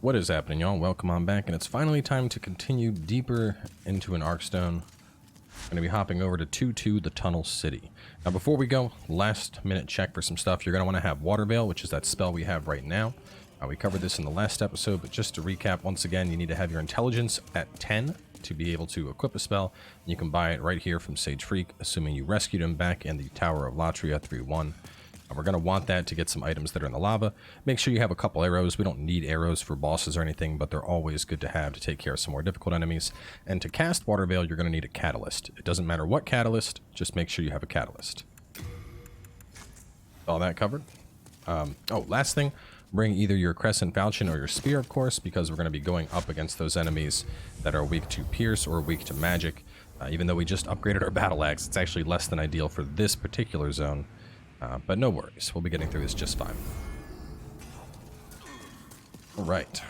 What is happening, y'all? Welcome on back, and it's finally time to continue deeper into an Arkstone. I'm going to be hopping over to 2-2, the Tunnel City. Now, before we go, last minute check for some stuff. You're going to want to have Water Veil, which is that spell we have right now. We covered this in the last episode, but just to recap, once again, you need to have your intelligence at 10 to be able to equip a spell. You can buy it right here from Sage Freak, assuming you rescued him back in the Tower of Latria 3-1. We're going to want that to get some items that are in the lava. Make sure you have a couple arrows. We don't need arrows for bosses or anything, but they're always good to have to take care of some more difficult enemies. And to cast Water Veil, you're going to need a catalyst. It doesn't matter what catalyst, just make sure you have a catalyst. All that covered. Oh, last thing, bring either your Crescent Falchion or your Spear, of course, because we're going to be going up against those enemies that are weak to Pierce or weak to Magic. Even though we just upgraded our Battle Axe, it's actually less than ideal for this particular zone. But no worries, we'll be getting through this just fine. Alright,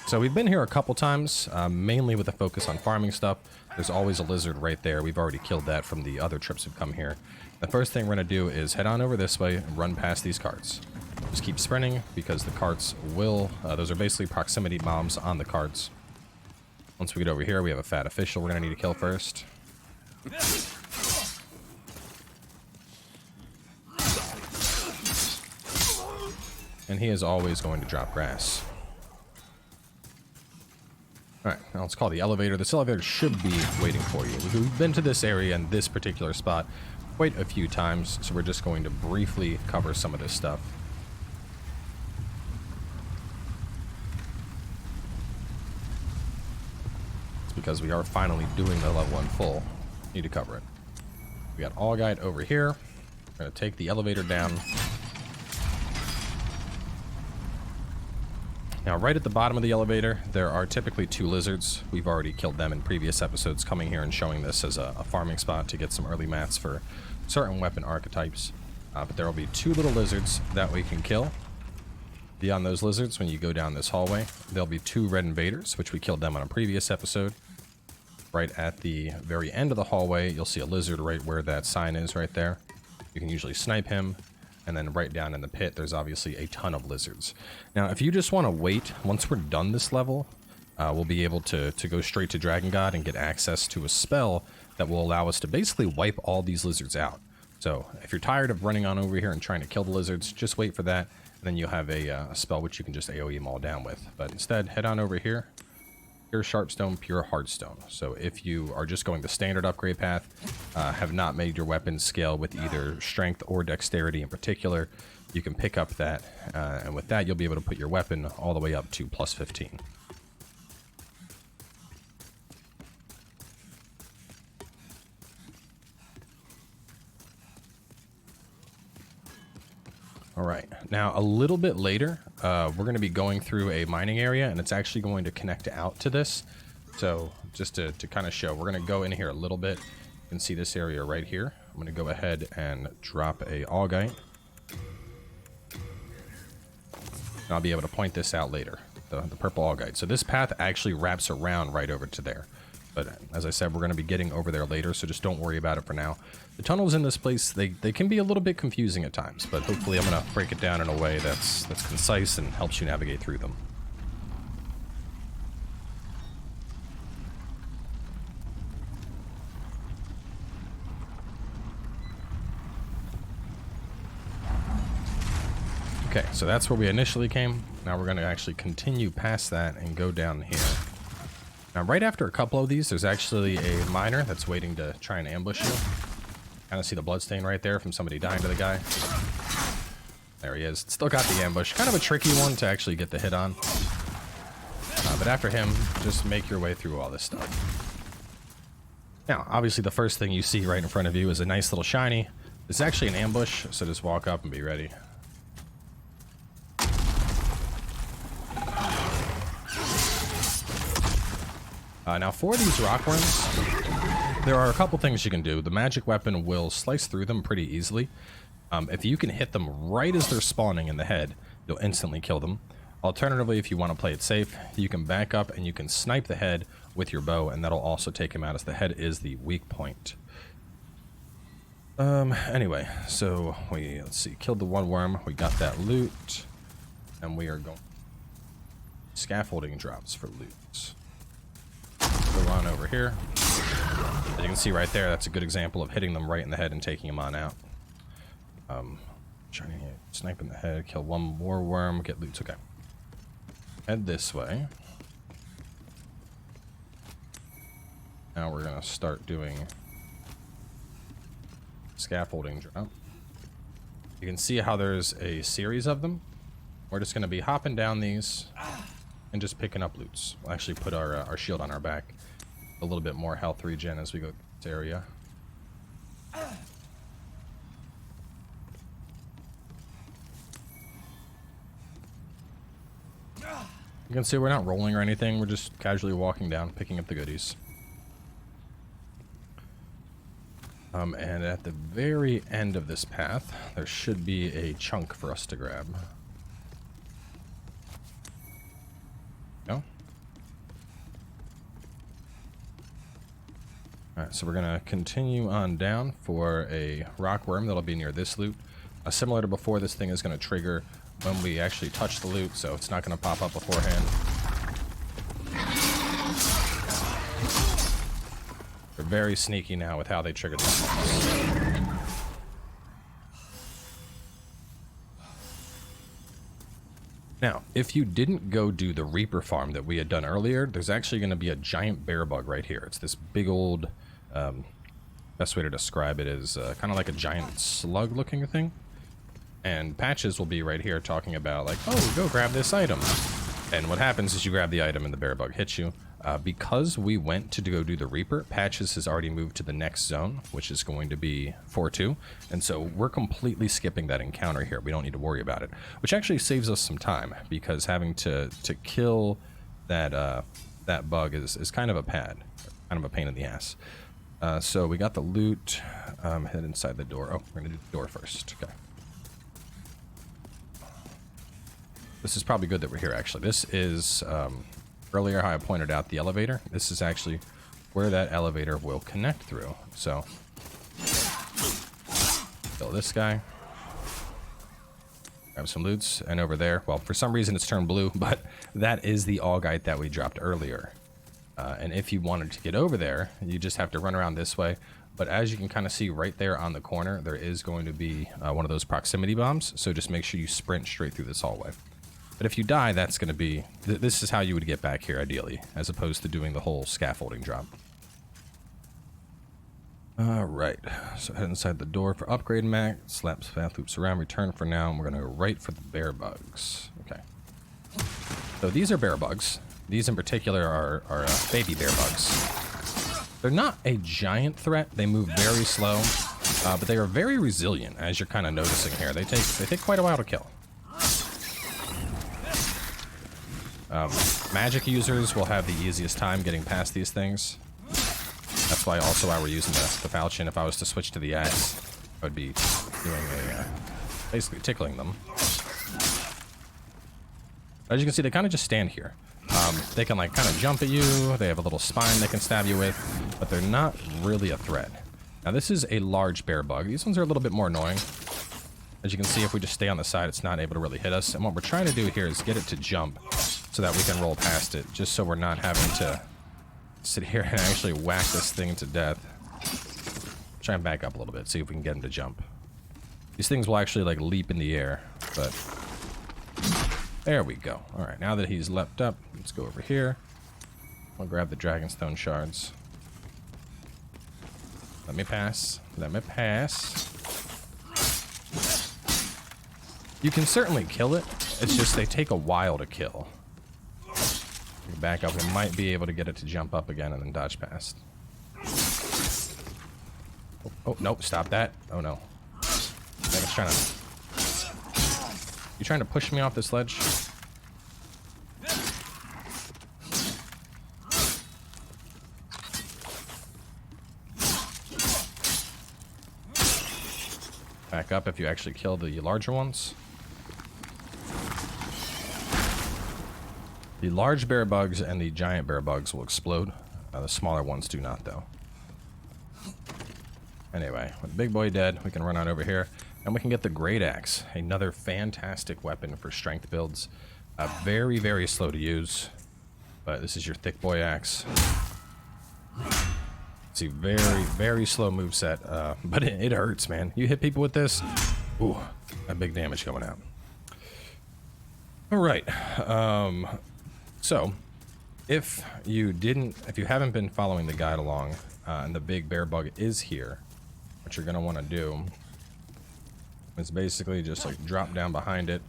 so we've been here a couple times, mainly with a focus on farming stuff. There's always a lizard right there. We've already killed that from the other trips we've come here. The first thing we're going to do is head on over this way and run past these carts. Just keep sprinting, because the carts will... those are basically proximity bombs on the carts. Once we get over here, we have a fat official we're going to need to kill first. And he is always going to drop grass. Alright, now let's call the elevator. This elevator should be waiting for you. We've been to this area and this particular spot quite a few times, so we're just going to briefly cover some of this stuff. It's because we are finally doing the level in full. Need to cover it. We got All Guide over here. We're going to take the elevator down. Now, right at the bottom of the elevator, there are typically two lizards. We've already killed them in previous episodes, coming here and showing this as a farming spot to get some early mats for certain weapon archetypes. But there will be two little lizards that we can kill. Beyond those lizards, when you go down this hallway, there'll be two red invaders, which we killed them on a previous episode. Right at the very end of the hallway, you'll see a lizard right where that sign is right there. You can usually snipe him. And then right down in the pit, there's obviously a ton of lizards. Now, if you just want to wait, once we're done this level, we'll be able to go straight to Dragon God and get access to a spell that will allow us to basically wipe all these lizards out. So if you're tired of running on over here and trying to kill the lizards, just wait for that. And then you'll have a spell which you can just AoE them all down with. But instead, head on over here. Pure Sharpstone, Pure Hardstone. So if you are just going the standard upgrade path, have not made your weapons scale with either strength or dexterity in particular, you can pick up that, and with that you'll be able to put your weapon all the way up to plus 15. Alright, now a little bit later, we're going to be going through a mining area, and it's actually going to connect out to this. So, just to kind of show, we're going to go in here a little bit. You can see this area right here. I'm going to go ahead and drop a Augite. And I'll be able to point this out later, the purple Augite. So this path actually wraps around right over to there. But as I said, we're going to be getting over there later, so just don't worry about it for now. The tunnels in this place, they can be a little bit confusing at times, but hopefully I'm going to break it down in a way that's concise and helps you navigate through them. Okay, so that's where we initially came. Now we're going to actually continue past that and go down here. Now, right after a couple of these, there's actually a miner that's waiting to try and ambush you. Kind of see the bloodstain right there from somebody dying to the guy. There he is. Still got the ambush. Kind of a tricky one to actually get the hit on. But after him, just make your way through all this stuff. Now, obviously the first thing you see right in front of you is a nice little shiny. It's actually an ambush, so just walk up and be ready. Now for these rockworms, there are a couple things you can do. The magic weapon will slice through them pretty easily. If you can hit them right as they're spawning in the head, you'll instantly kill them. Alternatively, if you want to play it safe, you can back up and you can snipe the head with your bow, and that'll also take him out, as the head is the weak point. Anyway, so let's see, killed the one worm, we got that loot, and we are going scaffolding drops for loot. Go on over here. As you can see right there, that's a good example of hitting them right in the head and taking them on out. Trying to snipe in the head, kill one more worm, get loot. Okay. Head this way. Now we're gonna start doing scaffolding drop. You can see how there's a series of them. We're just gonna be hopping down these and just picking up loots. We'll actually put our shield on our back. A little bit more health regen as we go to this area. You can see we're not rolling or anything. We're just casually walking down, picking up the goodies. And at the very end of this path, there should be a chunk for us to grab. No? Alright, so we're going to continue on down for a rock worm that'll be near this loot. Similar to before, this thing is going to trigger when we actually touch the loot, so it's not going to pop up beforehand. They're very sneaky now with how they trigger this. Now, if you didn't go do the Reaper farm that we had done earlier, there's actually going to be a giant bear bug right here. It's this big old, best way to describe it is kind of like a giant slug looking thing. And Patches will be right here talking about like, oh, go grab this item. And what happens is you grab the item and the bear bug hits you. Because we went to go do the Reaper, Patches has already moved to the next zone, which is going to be 4-2. And so we're completely skipping that encounter here. We don't need to worry about it, which actually saves us some time because having to kill that that bug is kind of a kind of a pain in the ass. So we got the loot. Head inside the door. Oh, we're gonna do the door first. Okay. This is probably good that we're here, actually. This is, earlier how I pointed out the elevator. This is actually where that elevator will connect through. So, kill this guy. Grab some loots. And over there, well, for some reason it's turned blue, but that is the augite that we dropped earlier. And if you wanted to get over there, you just have to run around this way. But as you can kind of see right there on the corner, there is going to be one of those proximity bombs. So just make sure you sprint straight through this hallway. But if you die, that's going to be... this is how you would get back here, ideally, as opposed to doing the whole scaffolding drop. Alright, so head inside the door for upgrade mag, slaps path loops around, return for now, and we're going to go right for the bear bugs. Okay. So these are bear bugs. These in particular are baby bear bugs. They're not a giant threat. They move very slow, but they are very resilient, as you're kind of noticing here. They take quite a while to kill. Magic users will have the easiest time getting past these things. That's why also why we're using the falchion. If I was to switch to the axe, I would be doing basically tickling them. As you can see, they kind of just stand here. They can like kind of jump at you. They have a little spine they can stab you with, but they're not really a threat. Now this is a large bear bug. These ones are a little bit more annoying. As you can see, if we just stay on the side, it's not able to really hit us. And what we're trying to do here is get it to jump so that we can roll past it, just so we're not having to sit here and actually whack this thing to death. Try and back up a little bit, see if we can get him to jump. These things will actually like leap in the air, but there we go. All right, now that he's leapt up, let's go over here. I'll grab the dragonstone shards. Let me pass. Let me pass. You can certainly kill it. It's just they take a while to kill. Back up. We might be able to get it to jump up again and then dodge past. Oh, nope. Stop that. Oh, no. That was trying to... You trying to push me off this ledge? Back up if you actually kill the larger ones. The large bear bugs and the giant bear bugs will explode. The smaller ones do not, though. Anyway, with the big boy dead, we can run on over here, and we can get the great axe, another fantastic weapon for strength builds. Very, very slow to use, but this is your thick boy axe. See, very, very slow moveset, but it hurts, man. You hit people with this, ooh, that big damage coming out. All right, so if you haven't been following the guide along, and the big bear bug is here, what you're gonna want to do is basically just like drop down behind it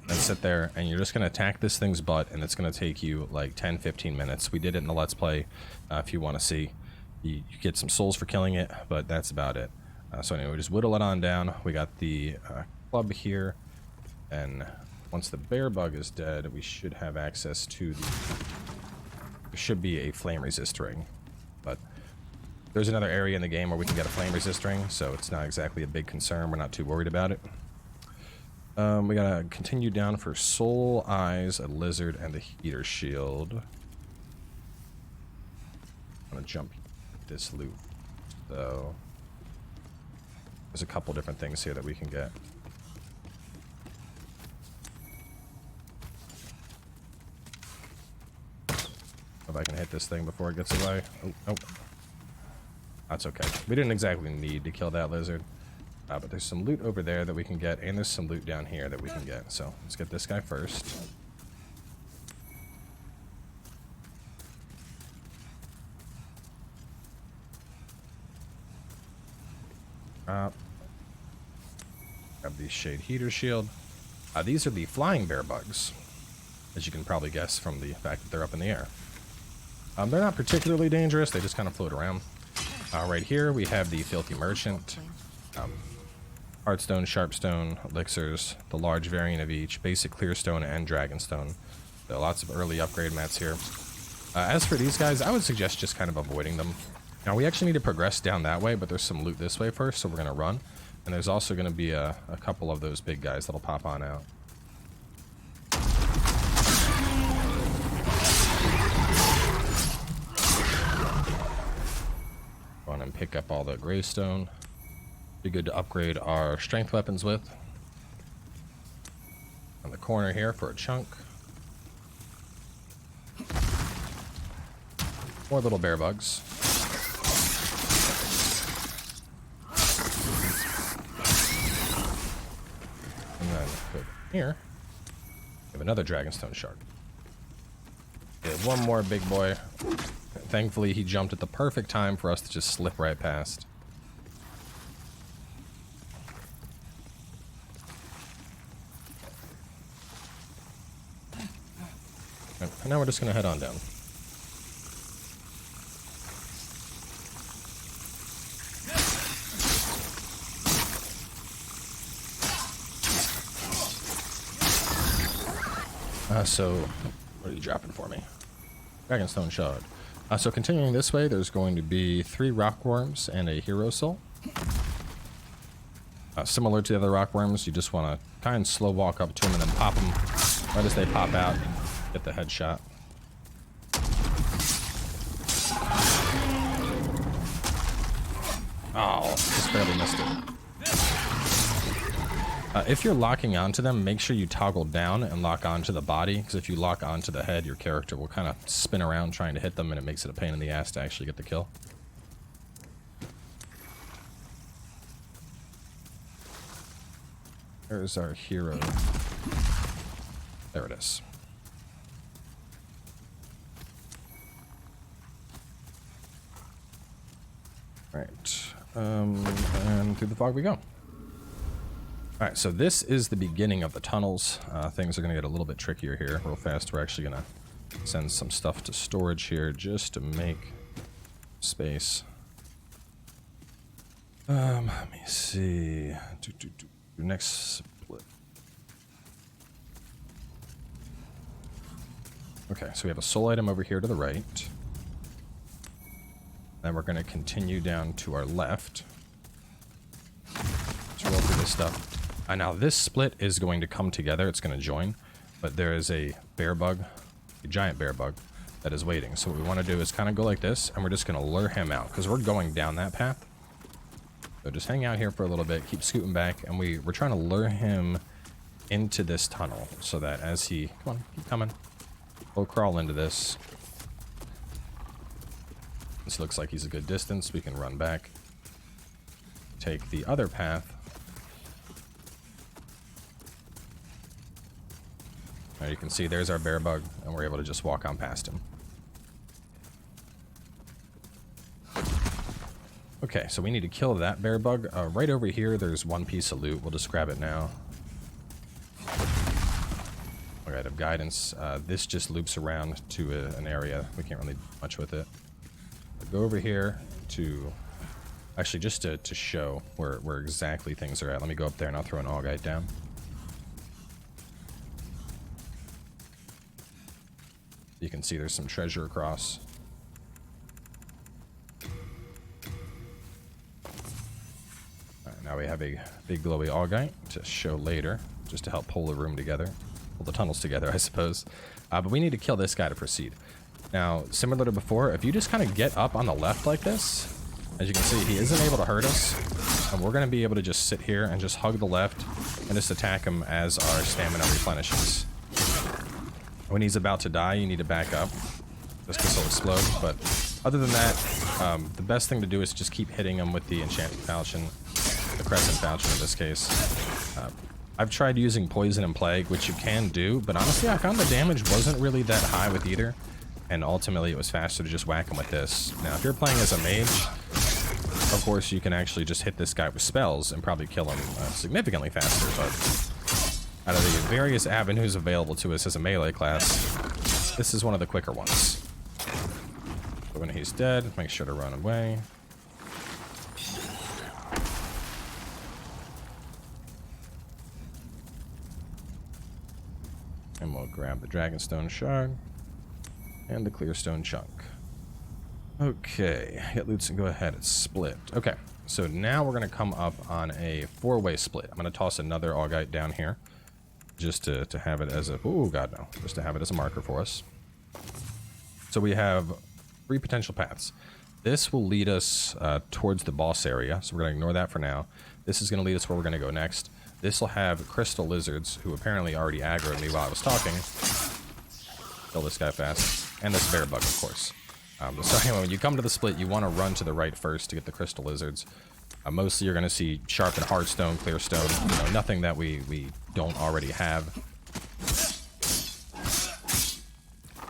and sit there, and you're just gonna attack this thing's butt, and it's gonna take you like 10-15 minutes. We did it in the Let's Play. If you want to see, you get some souls for killing it, but that's about it. So anyway, we just whittle it on down. We got the club here, and once the bear bug is dead, we should have access to the... There should be a flame resist ring, but there's another area in the game where we can get a flame resist ring, so it's not exactly a big concern. We're not too worried about it. We gotta continue down for soul eyes, a lizard, and the heater shield. I'm gonna jump this loot, so there's a couple different things here that we can get. If I can hit this thing before it gets away. Oh, oh. That's okay. We didn't exactly need to kill that lizard. But there's some loot over there that we can get, and there's some loot down here that we can get. So let's get this guy first. Grab the shade heater shield. These are the flying bear bugs, as you can probably guess from the fact that they're up in the air. They're not particularly dangerous, they just kind of float around. Right here we have the filthy merchant. Heartstone, sharpstone, elixirs, the large variant of each, basic clearstone and dragonstone. So lots of early upgrade mats here. As for these guys, I would suggest just kind of avoiding them. Now we actually need to progress down that way, but there's some loot this way first, so we're going to run. And there's also going to be a couple of those big guys that'll pop on out. Go on and pick up all the greystone. Be good to upgrade our strength weapons with. On the corner here for a chunk. More little bear bugs. And then over here, we have another dragonstone shard. We have one more big boy. Thankfully, he jumped at the perfect time for us to just slip right past. And now we're just going to head on down. So, what are you dropping for me? Dragonstone shard. So continuing this way, there's going to be 3 rockworms and a hero soul. Similar to the other rockworms, you just want to kind of slow walk up to them and then pop them right as they pop out. Get the headshot. Oh, just barely missed it. If you're locking onto them, make sure you toggle down and lock onto the body, because if you lock onto the head, your character will kind of spin around trying to hit them, and it makes it a pain in the ass to actually get the kill. There's our hero. There it is. Right. And through the fog we go. Alright, so this is the beginning of the tunnels. Things are going to get a little bit trickier here real fast. We're actually going to send some stuff to storage here just to make space. Let me see. Next split. Okay, so we have a soul item over here to the right. Then we're going to continue down to our left. Let's roll through this stuff. Now this split is going to come together. It's going to join. But there is a bear bug, a giant bear bug, that is waiting. So what we want to do is kind of go like this, and we're just going to lure him out, because we're going down that path. So just hang out here for a little bit, keep scooting back, and we're trying to lure him into this tunnel so that as he... Come on, keep coming. We'll crawl into this. This looks like he's a good distance. We can run back. Take the other path. Now you can see there's our bear bug, and we're able to just walk on past him. Okay, so we need to kill that bear bug. Right over here, there's one piece of loot. We'll just grab it now. Alright, of guidance. This just loops around to an area. We can't really do much with it. But go over here to... Actually, just to show where exactly things are at. Let me go up there and I'll throw an augite down. You can see there's some treasure across. Alright, now we have a big glowy augite to show later, just to help pull the room together. Pull the tunnels together, I suppose. But we need to kill this guy to proceed. Now, similar to before, if you just kind of get up on the left like this, as you can see, he isn't able to hurt us. And we're going to be able to just sit here and just hug the left and just attack him as our stamina replenishes. When he's about to die, you need to back up. This will explode, but other than that, the best thing to do is just keep hitting him with the enchanted falchion, the crescent falchion in this case. I've tried using poison and plague, which you can do, but honestly I found the damage wasn't really that high with either, and ultimately it was faster to just whack him with this. Now if you're playing as a mage, of course you can actually just hit this guy with spells and probably kill him significantly faster, but out of the various avenues available to us as a melee class, this is one of the quicker ones. So when he's dead, make sure to run away. And we'll grab the Dragonstone Shard and the Clearstone Chunk. Okay, hit loots and go ahead, it's split. Okay, so now we're going to come up on a 4-way split. I'm going to toss another augite down here, just to have it as a... Oh, God, no. Just to have it as a marker for us. So we have 3 potential paths. This will lead us towards the boss area, so we're going to ignore that for now. This is going to lead us where we're going to go next. This will have crystal lizards, who apparently already aggroed me while I was talking. Kill this guy fast. And this bear bug, of course. So anyway, when you come to the split, you want to run to the right first to get the crystal lizards. Mostly you're going to see sharpened hardstone, clear stone, nothing that we don't already have.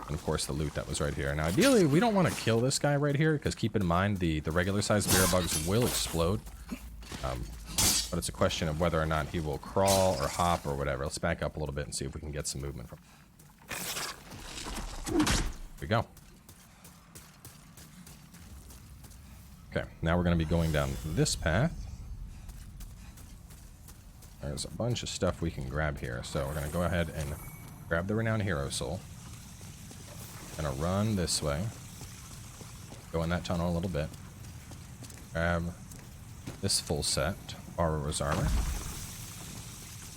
And of course the loot that was right here. Now ideally we don't want to kill this guy right here, because keep in mind the regular sized bear bugs will explode. But it's a question of whether or not he will crawl or hop or whatever. Let's back up a little bit and see if we can get some movement from him. Here we go. Okay, now we're going to be going down this path. There's a bunch of stuff we can grab here, so we're going to go ahead and grab the Renowned Hero Soul. Gonna run this way. Go in that tunnel a little bit. Grab this full set, Borrower's Armor.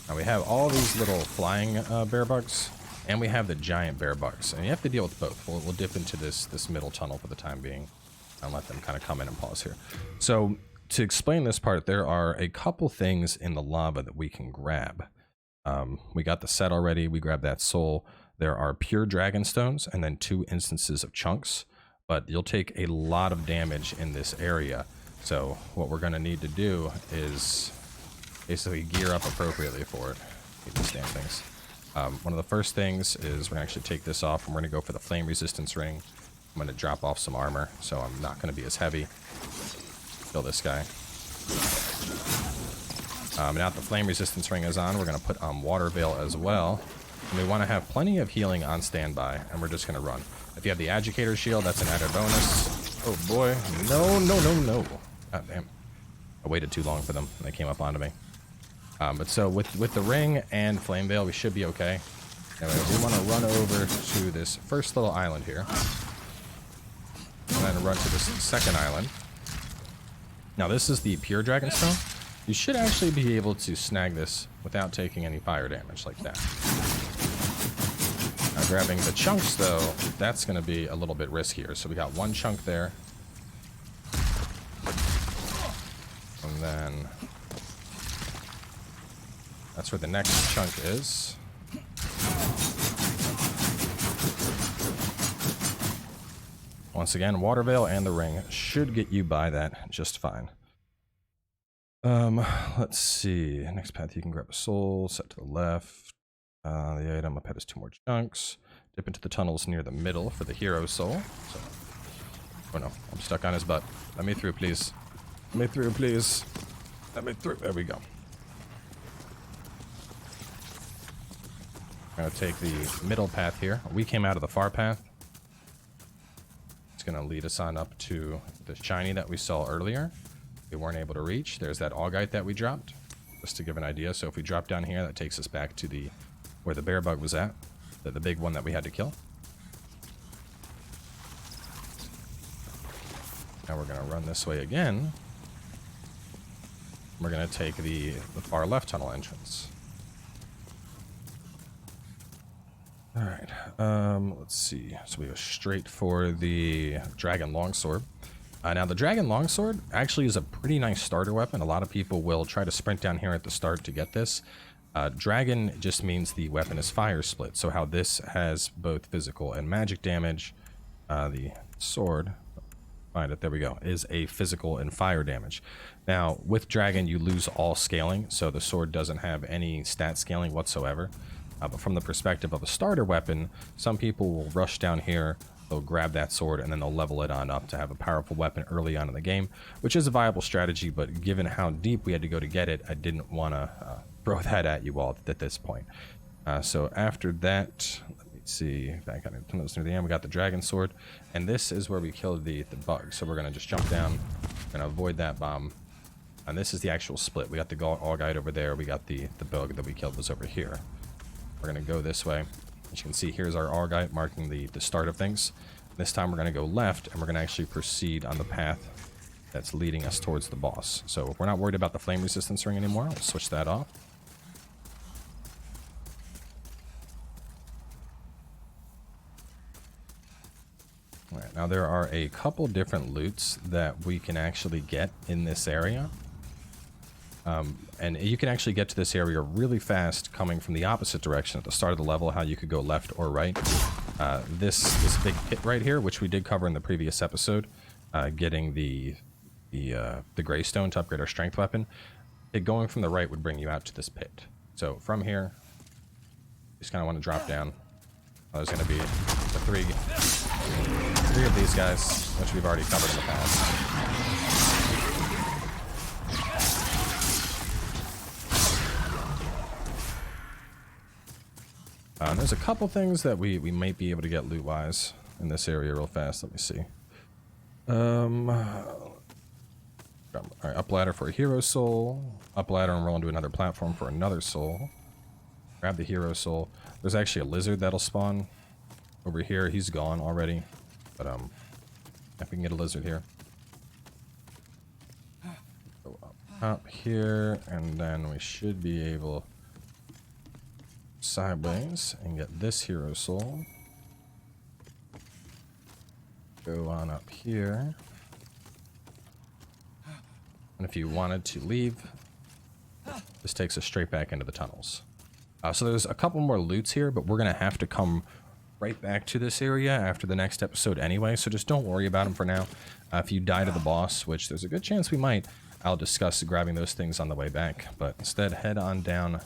Now we have all these little flying bear bugs, and we have the giant bear bugs, and you have to deal with both. We'll dip into this middle tunnel for the time being and let them kind of come in and pause here. So to explain this part, there are a couple things in the lava that we can grab. We got the set already. We grabbed that soul. There are pure dragon stones and then 2 instances of chunks, but you'll take a lot of damage in this area. So what we're going to need to do is basically gear up appropriately for it. These damn things. One of the first things is we're going to actually take this off and we're going to go for the flame resistance ring. I'm going to drop off some armor, so I'm not going to be as heavy. Kill this guy. Now that the flame resistance ring is on, we're going to put on water veil as well. And we want to have plenty of healing on standby, and we're just going to run. If you have the agitator shield, that's an added bonus. Oh boy. No, no, no, no. God damn. I waited too long for them, and they came up onto me. But so with the ring and flame veil, we should be okay. Anyway, we want to run over to this first little island here. And then run to this second island. Now this is the pure dragonstone. You should actually be able to snag this without taking any fire damage like that. Now grabbing the chunks though, that's going to be a little bit riskier. So we got 1 chunk there. And then That's where the next chunk is. Once again, Water Veil and the ring should get you by that just fine. Let's see. Next path, you can grab a soul, set to the left. The item up ahead is 2 more chunks. Dip into the tunnels near the middle for the hero soul. So, oh no, I'm stuck on his butt. Let me through, please. Let me through, please. Let me through. There we go. I'm gonna take the middle path here. We came out of the far path. It's gonna lead us on up to the shiny that we saw earlier. We weren't able to reach. There's that augite that we dropped, just to give an idea. So if we drop down here, that takes us back to the where the bear bug was at, the big one that we had to kill. Now we're gonna run this way again. We're gonna take the far left tunnel entrance. All right, let's see. So we go straight for the dragon longsword. Now the dragon longsword actually is a pretty nice starter weapon. A lot of people will try to sprint down here at the start to get this. Dragon just means the weapon is fire split. So how this has both physical and magic damage, the sword, find it, there we go, is a physical and fire damage. Now with dragon you lose all scaling, so the sword doesn't have any stat scaling whatsoever. But from the perspective of a starter weapon, some people will rush down here, they'll grab that sword, and then they'll level it on up to have a powerful weapon early on in the game, which is a viable strategy, but given how deep we had to go to get it, I didn't want to throw that at you all at this point. So after that, let me see, back on near the end, we got the dragon sword, and this is where we killed the bug. So we're going to just jump down, going to avoid that bomb, and this is the actual split. We got the augite over there, we got the bug that we killed was over here. We're going to go this way. As you can see, here's our augite marking the start of things. This time we're going to go left, and we're going to actually proceed on the path that's leading us towards the boss. So we're not worried about the flame resistance ring anymore. We'll switch that off. All right, now there are a couple different loots that we can actually get in this area. And you can actually get to this area really fast coming from the opposite direction at the start of the level, how you could go left or right. This big pit right here, which we did cover in the previous episode, getting the Greystone to upgrade our strength weapon, going from the right would bring you out to this pit. So from here, you just kind of want to drop down. There's going to be the three of these guys, which we've already covered in the past. And there's a couple things that we might be able to get loot-wise in this area real fast. Let me see. All right, up ladder for a hero soul. Up ladder and roll into another platform for another soul. Grab the hero soul. There's actually a lizard that'll spawn over here. He's gone already. But if we can get a lizard here. Go up here, and then we should be able sideways and get this hero soul. Go on up here. And if you wanted to leave, this takes us straight back into the tunnels. So there's a couple more loots here, but we're going to have to come right back to this area after the next episode anyway, so just don't worry about them for now. If you die to the boss, which there's a good chance we might, I'll discuss grabbing those things on the way back. But instead, head on down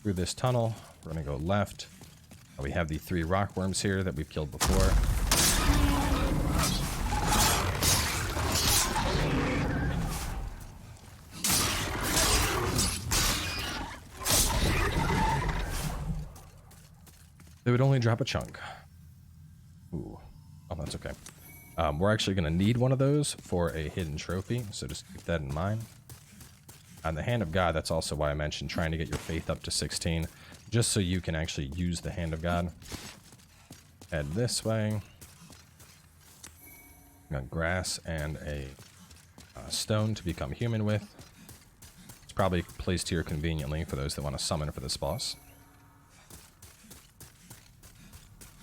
through this tunnel. We're going to go left. We have the 3 rock worms here that we've killed before. They would only drop a chunk. Ooh. Oh, that's okay. We're actually going to need one of those for a hidden trophy, so just keep that in mind. On the Hand of God, that's also why I mentioned trying to get your faith up to 16, just so you can actually use the Hand of God. Head this way. Got grass and a stone to become human with. It's probably placed here conveniently for those that want to summon for this boss.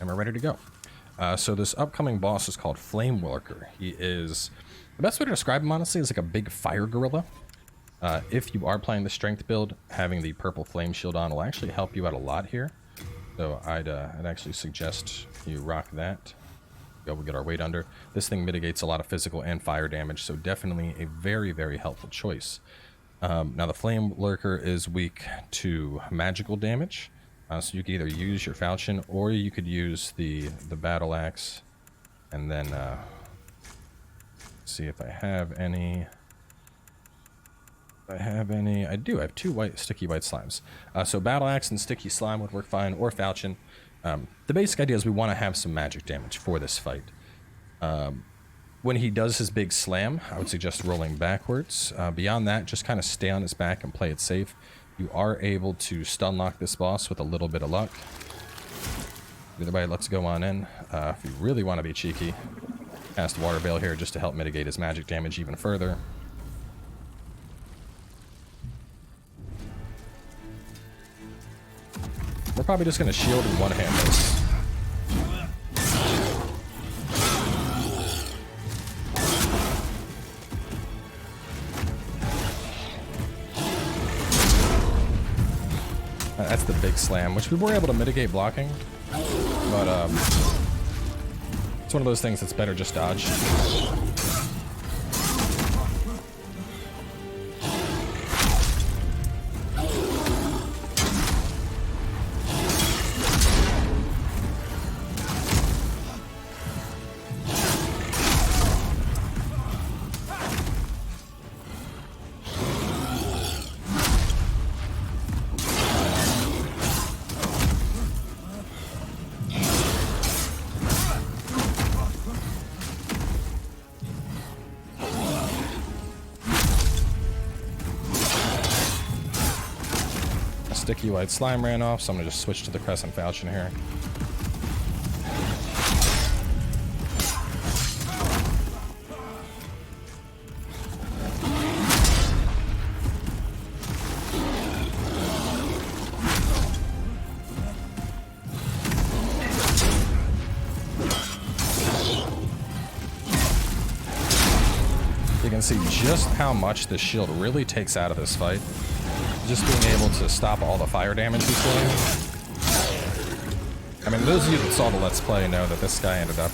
And we're ready to go. So this upcoming boss is called Flame Lurker. He is, the best way to describe him honestly is like a big fire gorilla. If you are playing the strength build, having the purple flame shield on will actually help you out a lot here. So I'd actually suggest you rock that. We'll get our weight under. This thing mitigates a lot of physical and fire damage, so definitely a very, very helpful choice. Now the flame lurker is weak to magical damage, so you can either use your falchion or you could use the battle axe, and then see if I have any. I do. I have 2 sticky white slimes. So battle axe and sticky slime would work fine, or falchion. The basic idea is we want to have some magic damage for this fight. When he does his big slam, I would suggest rolling backwards. Beyond that, just kind of stay on his back and play it safe. You are able to stun lock this boss with a little bit of luck. Either way, let's go on in. If you really want to be cheeky, cast Water Veil here just to help mitigate his magic damage even further. We're probably just going to shield and one-hand this. That's the big slam, which we were able to mitigate blocking, but it's one of those things that's better just dodge. Sticky white slime ran off, so I'm going to just switch to the crescent falchion here. You can see just how much this shield really takes out of this fight. Just being able to stop all the fire damage he's doing. I mean, those of you that saw the Let's Play know that this guy ended up,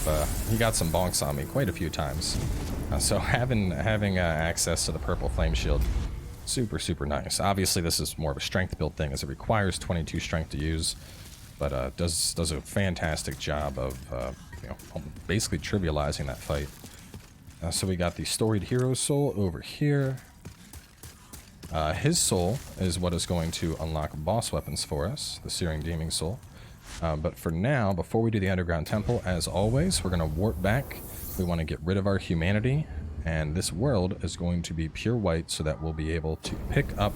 he got some bonks on me quite a few times. So having access to the purple flame shield, super, super nice. Obviously, this is more of a strength build thing, as it requires 22 strength to use, but does a fantastic job of, you know, basically trivializing that fight. So we got the storied hero soul over here. His soul is what is going to unlock boss weapons for us, the Searing Demon Soul. But for now, before we do the Underground Temple, as always, we're going to warp back. We want to get rid of our humanity, and this world is going to be pure white so that we'll be able to pick up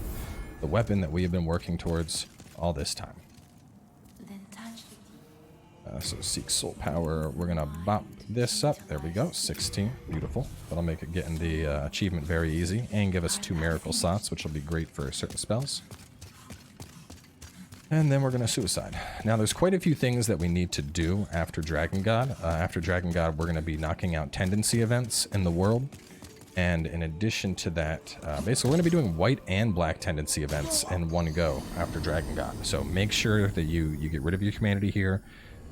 the weapon that we have been working towards all this time. So seek soul power, we're going to bop this up. There we go, 16, beautiful. That'll make it getting the achievement very easy and give us 2 miracle slots, which will be great for certain spells. And then we're going to suicide. Now there's quite a few things that we need to do after Dragon God. After Dragon God, we're going to be knocking out tendency events in the world. And in addition to that, basically we're going to be doing white and black tendency events in one go after Dragon God. So make sure that you get rid of your humanity here,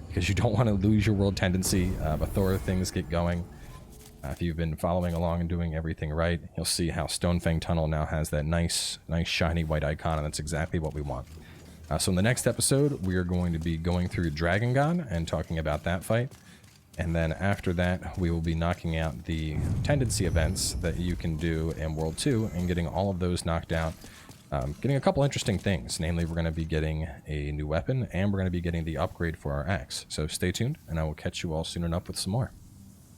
because you don't want to lose your world tendency before things get going. If you've been following along and doing everything right, you'll see how Stonefang Tunnel now has that nice shiny white icon, and that's exactly what we want. So in the next episode, we are going to be going through Dragon God and talking about that fight. And then after that, we will be knocking out the tendency events that you can do in World 2 and getting all of those knocked out. Getting a couple interesting things, namely we're going to be getting a new weapon and we're going to be getting the upgrade for our axe. So stay tuned and I will catch you all soon enough with some more.